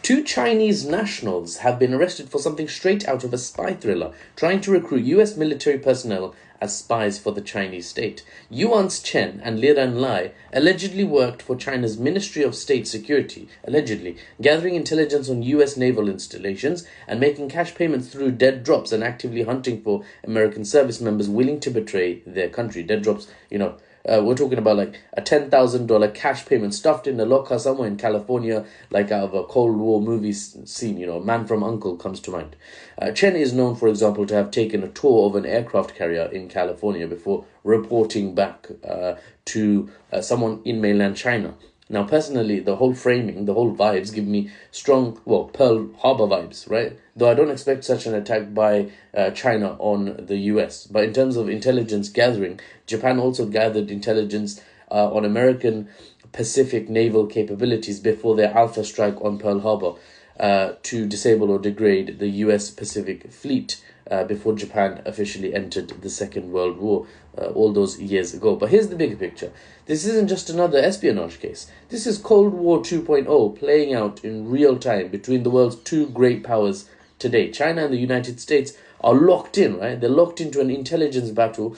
Two Chinese nationals have been arrested for something straight out of a spy thriller, trying to recruit US military personnel as spies for the Chinese state. Yuan Chen and Liran Lai allegedly worked for China's Ministry of State Security, gathering intelligence on US naval installations and making cash payments through dead drops and actively hunting for American service members willing to betray their country. Dead drops, we're talking about like a $10,000 cash payment stuffed in a locker somewhere in California, like out of a Cold War movie scene. Man from U.N.C.L.E. comes to mind. Chen is known, for example, to have taken a tour of an aircraft carrier in California before reporting back to someone in mainland China. Now, personally, the whole framing, the whole vibes give me strong, Pearl Harbor vibes, right? Though I don't expect such an attack by China on the US. But in terms of intelligence gathering, Japan also gathered intelligence on American Pacific naval capabilities before their alpha strike on Pearl Harbor to disable or degrade the US Pacific Fleet before Japan officially entered the Second World War all those years ago. But here's the bigger picture. This isn't just another espionage case. This is Cold War 2.0 playing out in real time between the world's two great powers today. China and the United States are locked in, right? They're locked into an intelligence battle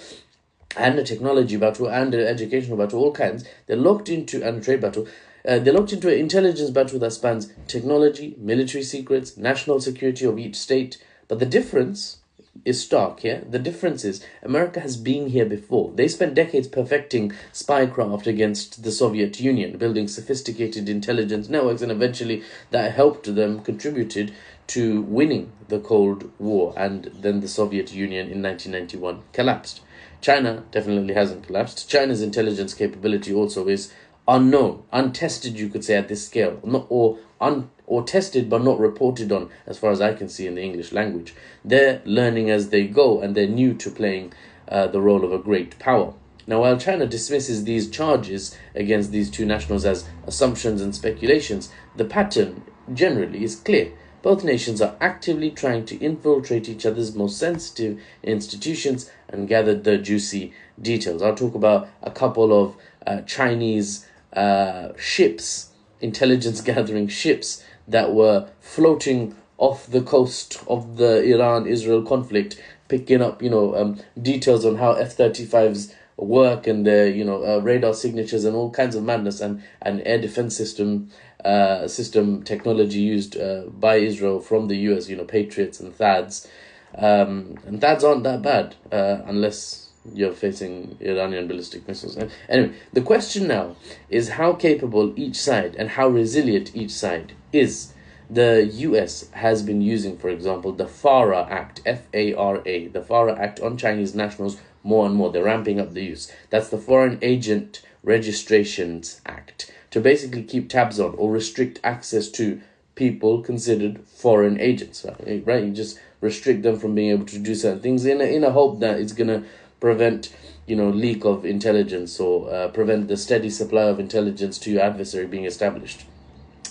and a technology battle and an educational battle, all kinds. They're locked into and a trade battle. They're locked into an intelligence battle that spans technology, military secrets, national security of each state. But the difference is stark, yeah? The difference is America has been here before. They spent decades perfecting spycraft against the Soviet Union, building sophisticated intelligence networks, and eventually that helped them, contributed to winning the Cold War, and then the Soviet Union in 1991 collapsed. China definitely hasn't collapsed. China's intelligence capability also is unknown, untested, you could say, at this scale, or tested but not reported on, as far as I can see in the English language. They're learning as they go, and they're new to playing the role of a great power. Now, while China dismisses these charges against these two nationals as assumptions and speculations, the pattern generally is clear. Both nations are actively trying to infiltrate each other's most sensitive institutions and gather the juicy details. I'll talk about a couple of Chinese ships, intelligence gathering ships that were floating off the coast of the Iran-Israel conflict, picking up, details on how F-35s work and their, radar signatures and all kinds of madness, and air defense system technology used by Israel from the US, Patriots and THAADs. And THAADs aren't that bad, unless you're facing Iranian ballistic missiles. Anyway, the question now is how capable each side and how resilient each side is. The US has been using, for example, the FARA Act, F-A-R-A, the FARA Act on Chinese nationals more and more. They're ramping up the use. That's the Foreign Agent Registrations Act, to basically keep tabs on or restrict access to people considered foreign agents, right? You just restrict them from being able to do certain things in a hope that it's going to prevent, leak of intelligence or prevent the steady supply of intelligence to your adversary being established.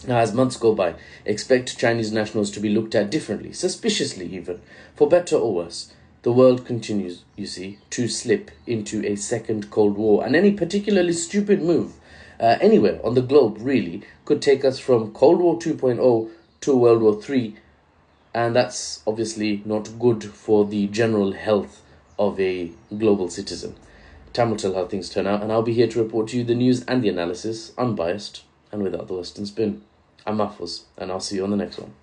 Now, as months go by, expect Chinese nationals to be looked at differently, suspiciously even, for better or worse. The world continues, you see, to slip into a second Cold War, and any particularly stupid move anywhere on the globe, really, could take us from Cold War 2.0 to World War 3, and that's obviously not good for the general health of a global citizen. Time will tell how things turn out, and I'll be here to report to you the news and the analysis, unbiased and without the Western spin. I'm Mahfouz, and I'll see you on the next one.